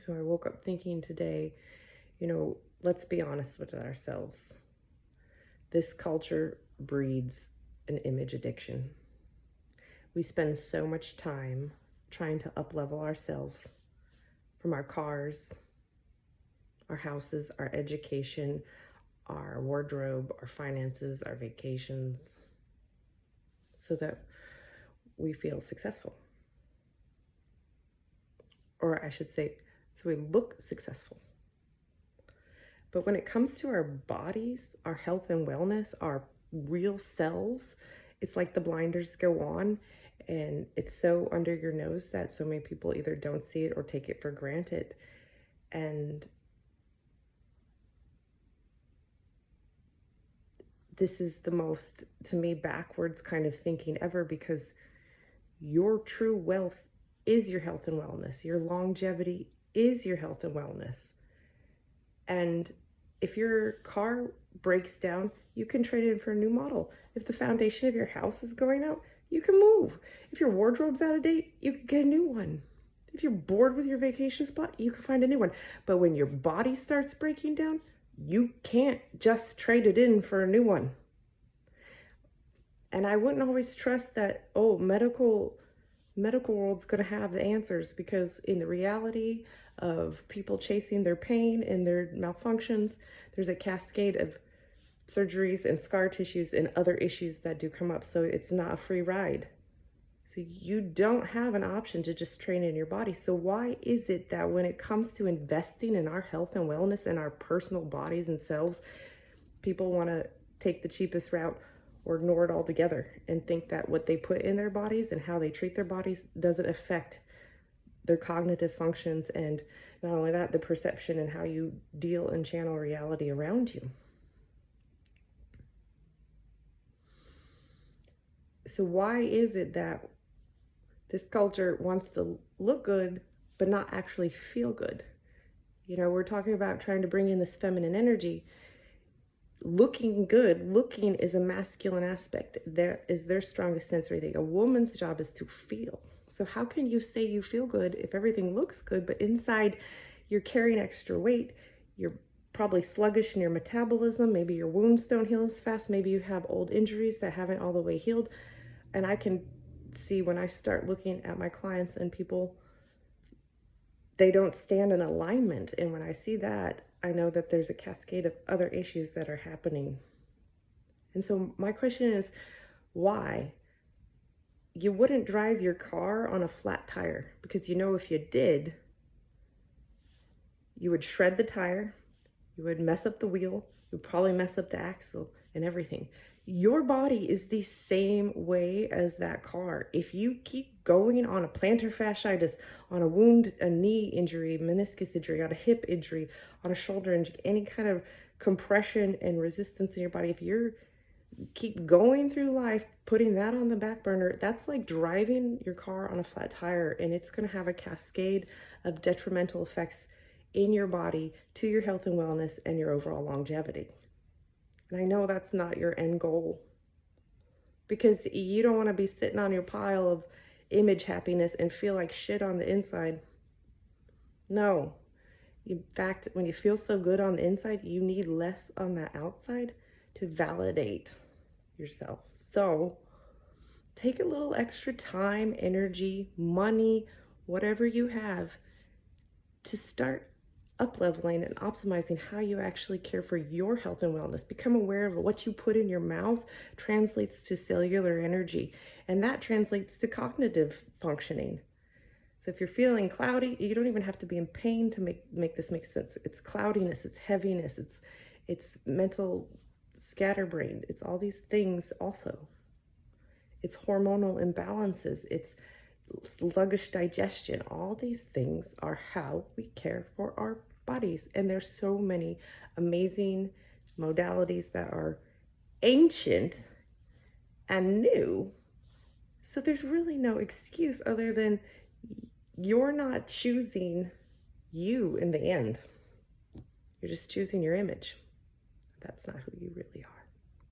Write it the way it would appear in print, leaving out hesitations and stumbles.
So I woke up thinking today, let's be honest with ourselves. This culture breeds an image addiction. We spend so much time trying to up-level ourselves, from our cars, our houses, our education, our wardrobe, our finances, our vacations, so that we feel successful. Or I should say, so we look successful. But when it comes to our bodies, our health and wellness, our real selves, it's like the blinders go on, and it's so under your nose that so many people either don't see it or take it for granted. And this is the most, to me, backwards kind of thinking ever, because your true wealth is your health and wellness. Your longevity is your health and wellness. And if your car breaks down, you can trade it in for a new model. If the foundation of your house is going out, you can move. If your wardrobe's out of date, you can get a new one. If you're bored with your vacation spot, you can find a new one. But when your body starts breaking down, you can't just trade it in for a new one. And I wouldn't always trust that, medical world's going to have the answers, because in the reality of people chasing their pain and their malfunctions, there's a cascade of surgeries and scar tissues and other issues that do come up. So it's not a free ride. So you don't have an option to just train in your body. So why is it that when it comes to investing in our health and wellness and our personal bodies and selves, people want to take the cheapest route or ignore it altogether and think that what they put in their bodies and how they treat their bodies doesn't affect their cognitive functions, and not only that, the perception and how you deal and channel reality around you. So why is it that this culture wants to look good but not actually feel good? We're talking about trying to bring in this feminine energy. Looking good, looking is a masculine aspect. That is their strongest sensory thing. A woman's job is to feel. So how can you say you feel good if everything looks good, but inside you're carrying extra weight, you're probably sluggish in your metabolism, maybe your wounds don't heal as fast, maybe you have old injuries that haven't all the way healed. And I can see when I start looking at my clients and people, they don't stand in alignment. And when I see that, I know that there's a cascade of other issues that are happening. And so my question is, why? You wouldn't drive your car on a flat tire, because if you did, you would shred the tire, you would mess up the wheel, you would probably mess up the axle and everything. Your body is the same way as that car. If you keep going on a plantar fasciitis, on a wound, a knee injury, meniscus injury, on a hip injury, on a shoulder injury, any kind of compression and resistance in your body, if you're keep going through life putting that on the back burner, that's like driving your car on a flat tire, and it's going to have a cascade of detrimental effects in your body to your health and wellness and your overall longevity. And I know that's not your end goal, because you don't want to be sitting on your pile of image happiness and feel like shit on the inside. No. In fact, when you feel so good on the inside, you need less on the outside to validate yourself. So take a little extra time, energy, money, whatever you have, to start up-leveling and optimizing how you actually care for your health and wellness. Become aware of what you put in your mouth translates to cellular energy, and that translates to cognitive functioning. So if you're feeling cloudy, you don't even have to be in pain to make this make sense. It's cloudiness, it's heaviness, it's mental scatterbrained, it's all these things also. It's hormonal imbalances, it's sluggish digestion. All these things are how we care for our bodies. And there's so many amazing modalities that are ancient and new. So there's really no excuse other than you're not choosing you in the end. You're just choosing your image. That's not who you really are.